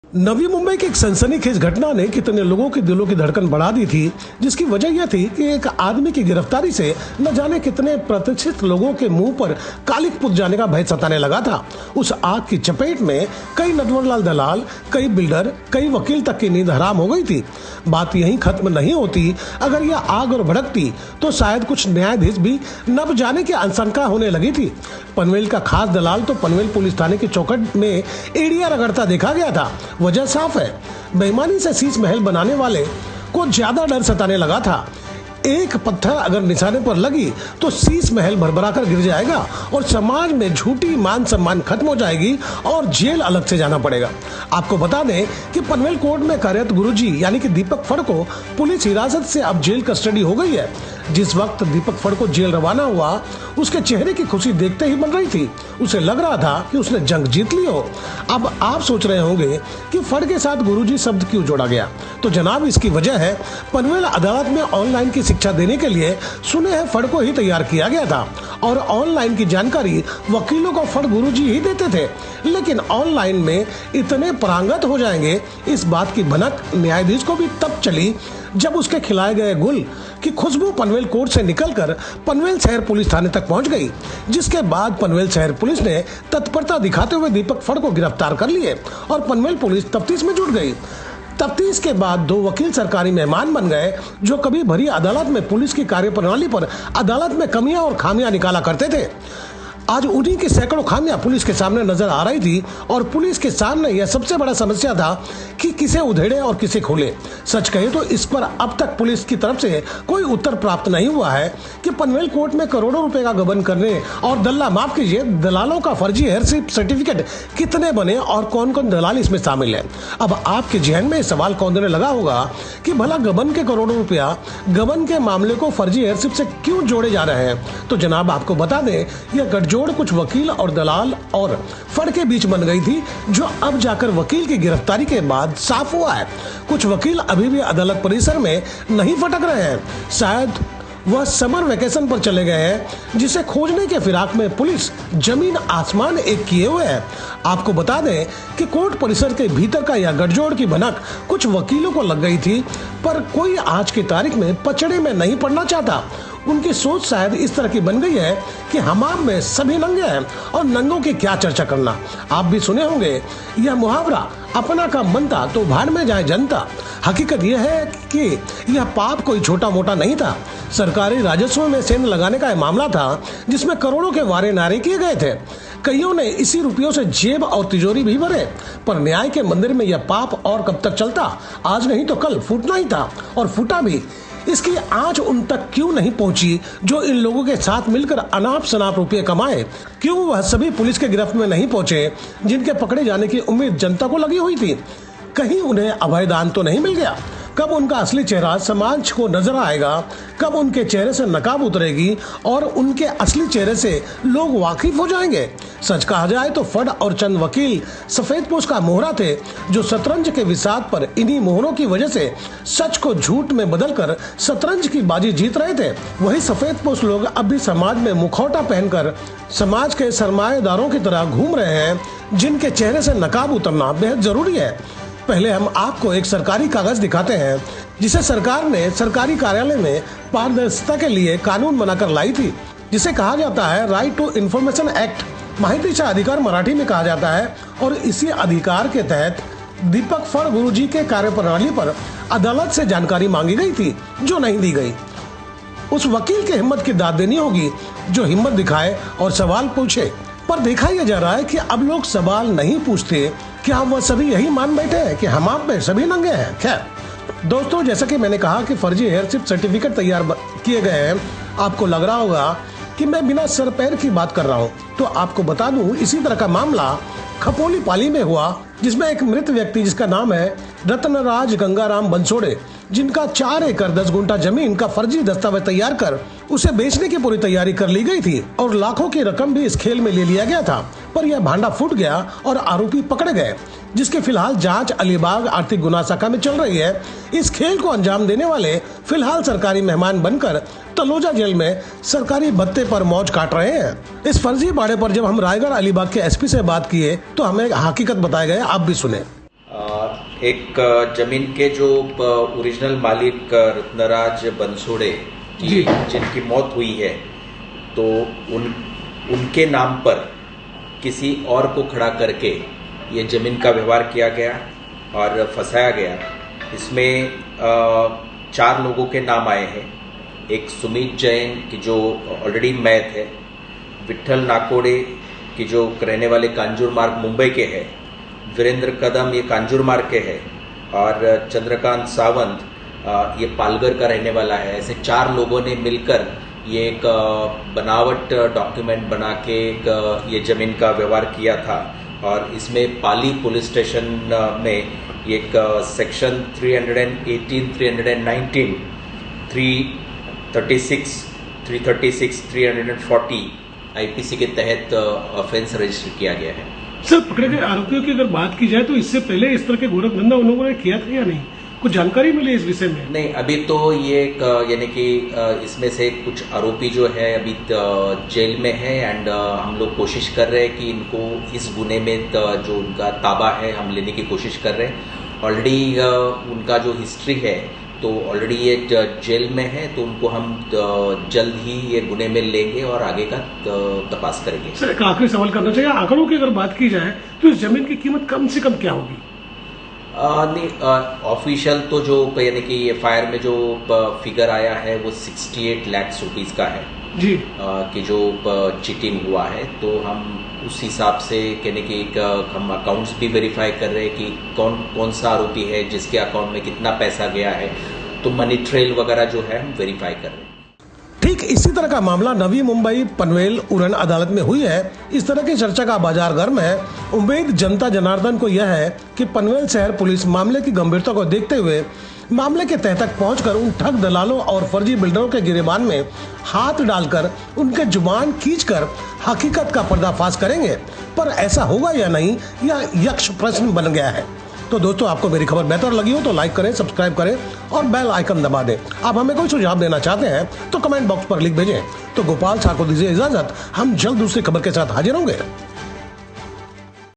नवी मुंबई की एक सनसनीखेज घटना ने कितने लोगों के दिलों की धड़कन बढ़ा दी थी, जिसकी वजह यह थी कि एक आदमी की गिरफ्तारी से न जाने कितने प्रतिष्ठित लोगों के मुंह पर कालिक पुत जाने का भय सताने लगा था। उस आग की चपेट में कई नटवरलाल दलाल, कई बिल्डर, कई वकील तक की नींद हराम हो गई थी। बात यहीं खत्म नहीं होती। अगर यह आग और भड़कती तो शायद कुछ न्यायाधीश भी नब जाने की आशंका होने लगी थी। पनवेल का खास दलाल तो पनवेल पुलिस थाने की चौखट में एड़िया रगड़ता देखा गया था। वजह साफ है, बेईमानी से शीश महल बनाने वाले को ज्यादा डर सताने लगा था। एक पत्थर अगर निशाने पर लगी तो शीश महल भरभरा कर गिर जाएगा और समाज में झूठी मान सम्मान खत्म हो जाएगी और जेल अलग से जाना पड़ेगा। आपको बता दें कि पनवेल कोर्ट में कार्यरत गुरुजी यानी कि दीपक फड़ को पुलिस हिरासत से अब जेल कस्टडी हो गई है। जिस वक्त दीपक फड़ को जेल रवाना हुआ, उसके चेहरे की खुशी देखते ही बन रही थी। उसे लग रहा था कि उसने जंग जीत ली हो। अब आप सोच रहे होंगे कि फड़ के साथ गुरुजी शब्द क्यों जोड़ा गया, तो जनाब इसकी वजह है पनवेल अदालत में ऑनलाइन की शिक्षा देने के लिए सुने हैं फड़ को ही तैयार किया गया था और ऑनलाइन की जानकारी वकीलों को फड़ गुरुजी ही देते थे। लेकिन ऑनलाइन में इतने पारंगत हो जाएंगे, इस बात की भनक न्यायाधीश को भी तब चली जब उसके खिलाए गए गुल की खुशबू पनवेल कोर्ट से निकलकर पनवेल शहर पुलिस थाने तक पहुंच गई। जिसके बाद पनवेल शहर पुलिस ने तत्परता दिखाते हुए दीपक फड़ को गिरफ्तार कर लिए और पनवेल पुलिस तफ्तीश में जुट गई। तफ्तीश के बाद दो वकील सरकारी मेहमान बन गए जो कभी भरी अदालत में पुलिस की कार्यप्रणाली पर अदालत में कमियां और खामियां निकाला करते थे। आज उन्हीं की सैकड़ों खामियां पुलिस के सामने नजर आ रही थी और पुलिस के सामने यह सबसे बड़ा समस्या था कि किसे उधेड़े और किसे खोले। सच कहे तो इस पर अब तक पुलिस की तरफ से कोई उत्तर प्राप्त नहीं हुआ है कि पनवेल कोर्ट में करोड़ों रुपए का गबन करने और माफ कीजिए दलालों का फर्जी हेयरशिप सर्टिफिकेट कितने बने और कौन कौन दलाल इसमें शामिल है। अब आपके जहन में सवाल कौंधने लगा होगा कि भला गबन के करोड़ों रुपया गबन के मामले को फर्जी हेयरशिप से क्यों जोड़े जा रहे हैं। तो जनाब आपको बता दें, यह गठजोड़ कुछ वकील और दलाल और फड़ के बीच बन गई थी, जो अब जाकर वकील की गिरफ्तारी के बाद साफ हुआ है। कुछ वकील अभी भी अदालत परिसर में नहीं फटक रहे हैं, शायद वह समर वेकेशन पर चले गए हैं, जिसे खोजने के फिराक में पुलिस जमीन आसमान एक किए हुए है। आपको बता दें कि कोर्ट परिसर के भीतर का यह गठजोड़ की भनक कुछ वकीलों को लग गई थी, पर कोई आज की तारीख में पचड़े में नहीं पड़ना चाहता। उनकी सोच शायद इस तरह की बन गई है कि हमाम में सभी नंगे हैं और नंगों की क्या चर्चा करना। आप भी सुने होंगे यह मुहावरा, अपना का मनता तो भाड़ में जाए जनता। हकीकत यह है कि यह पाप कोई छोटा मोटा नहीं था। सरकारी राजस्व में सेंध लगाने का मामला था जिसमें करोड़ों के वारे नारे किए गए थे। कईयों ने इसी रुपयों से जेब और तिजोरी भी भरे, पर न्याय के मंदिर में यह पाप और कब तक चलता, आज नहीं तो कल फूटना ही था और फूटा भी। इसकी आंच उन तक क्यों नहीं पहुंची जो इन लोगों के साथ मिलकर अनाप शनाप रुपये कमाए? क्यों वह सभी पुलिस के गिरफ्त में नहीं पहुंचे जिनके पकड़े जाने की उम्मीद जनता को लगी हुई थी? कहीं उन्हें अभयदान तो नहीं मिल गया? कब उनका असली चेहरा समाज को नजर आएगा? कब उनके चेहरे से नकाब उतरेगी और उनके असली चेहरे से लोग वाकिफ हो जाएंगे? सच कहा जाए तो फड़ और चंद वकील सफेदपोश का मोहरा थे, जो शतरंज के विसात पर इन्हीं मोहरों की वजह से सच को झूठ में बदलकर शतरंज की बाजी जीत रहे थे। वही सफेदपोश लोग अब भी समाज में मुखौटा पहनकर समाज के सरमाएदारों की तरह घूम रहे हैं, जिनके चेहरे से नकाब उतरना बेहद जरूरी है। पहले हम आपको एक सरकारी कागज दिखाते हैं जिसे सरकार ने सरकारी कार्यालय में पारदर्शिता के लिए कानून बनाकर लाई थी, जिसे कहा जाता है राइट टू इन्फॉर्मेशन एक्ट। माहितीचा अधिकार मराठी में कहा जाता है और इसी अधिकार के तहत दीपक फड़ गुरुजी के कार्यप्रणाली पर अदालत से जानकारी मांगी गई थी, जो नहीं दी गई। उस वकील की हिम्मत की दाद देनी होगी जो हिम्मत दिखाए और सवाल पूछे। पर देखा यह जा रहा है कि अब लोग सवाल नहीं पूछते। क्या वह सभी यही मान बैठे हैं कि हम आप में सभी नंगे हैं? खैर दोस्तों, जैसा कि मैंने कहा कि फर्जी हेयरशिप सर्टिफिकेट तैयार किए गए हैं, आपको लग रहा होगा कि मैं बिना सर पैर की बात कर रहा हूं, तो आपको बता दूं इसी तरह का मामला खपोली पाली में हुआ, जिसमें एक मृत व्यक्ति जिसका नाम है रत्नराज गंगाराम बंसोड़े, जिनका 4 एकड़ 10 गुंठा जमीन का फर्जी दस्तावेज तैयार कर उसे बेचने की पूरी तैयारी कर ली गई थी और लाखों की रकम भी इस खेल में ले लिया गया था। पर यह भांडा फूट गया और आरोपी पकड़े गए, जिसकी फिलहाल जांच अलीबाग आर्थिक गुना शाखा में चल रही है। इस खेल को अंजाम देने वाले फिलहाल सरकारी मेहमान बनकर तलोजा जेल में सरकारी भत्ते पर मौज काट रहे हैं। इस फर्जी बाड़े पर जब हम रायगढ़ अलीबाग के एसपी से बात किए तो हमें हकीकत बताए गए, आप भी सुने। एक जमीन के जो ओरिजिनल मालिक रत्नराज बनसोड़े की जिनकी मौत हुई है, तो उनके नाम पर किसी और को खड़ा करके ये जमीन का व्यवहार किया गया और फंसाया गया। इसमें 4 लोगों के नाम आए हैं। एक सुमित जैन की जो ऑलरेडी मैथ है, विठल नाकोड़े की जो रहने वाले कांजूर मार्ग मुंबई के हैं, वीरेंद्र कदम ये कांजूर मार्ग के हैं, और चंद्रकांत सावंत ये पालघर का रहने वाला है। ऐसे 4 लोगों ने मिलकर ये एक बनावट डॉक्यूमेंट बना के ये जमीन का व्यवहार किया था। और इसमें पाली पुलिस स्टेशन में एक सेक्शन 318, 319, 336, 340 आईपीसी के तहत ऑफेंस रजिस्टर किया गया है। सर, पकड़े गए आरोपियों की अगर बात की जाए तो इससे पहले इस तरह के गोरखधंधा उन लोगों ने किया था या नहीं? कुछ जानकारी मिली इस विषय में? नहीं, अभी तो ये यानी कि इसमें से कुछ आरोपी जो है अभी जेल में है, एंड हम लोग कोशिश कर रहे हैं कि इनको इस गुने में जो उनका ताबा है हम लेने की कोशिश कर रहे हैं। ऑलरेडी उनका जो हिस्ट्री है तो ऑलरेडी ये जेल में है, तो उनको हम जल्द ही ये गुने में लेंगे और आगे का तपास करेंगे। सर, एक आखिरी सवाल करना चाहिए। आंकड़ों की अगर बात की जाए तो इस जमीन की कीमत कम से कम क्या होगी? नहीं, ऑफिशियल तो जो यानी कि एफआईआर में जो फिगर आया है वो 68 लाख रुपीस का है जी, कि जो चीटिंग हुआ है। तो हम उस हिसाब से कहने की हम अकाउंट्स भी वेरीफाई कर रहे हैं कि कौन सा आरोपी है जिसके अकाउंट में कितना पैसा गया है, तो मनी ट्रेल वगैरह जो है हम वेरीफाई कर रहे हैं। ठीक इसी तरह का मामला नवी मुंबई पनवेल उरण अदालत में हुई है। इस तरह की चर्चा का बाजार गर्म है। उम्मीद जनता जनार्दन को यह है कि पनवेल शहर पुलिस मामले की गंभीरता को देखते हुए मामले के तह तक पहुंचकर उन ठग दलालों और फर्जी बिल्डरों के गिरेबान में हाथ डालकर उनके जुबान खींचकर हकीकत का पर्दाफाश करेंगे। पर ऐसा होगा या नहीं, यह यक्ष प्रश्न बन गया है। तो दोस्तों, आपको मेरी खबर बेहतर लगी हो तो लाइक करें, सब्सक्राइब करें और बेल आइकन दबा दें। आप हमें कोई सुझाव देना चाहते हैं तो कमेंट बॉक्स पर लिख भेजें। तो गोपाल ठाकुर दीजिए इजाजत। हम जल्द दूसरी खबर के साथ हाजिर होंगे।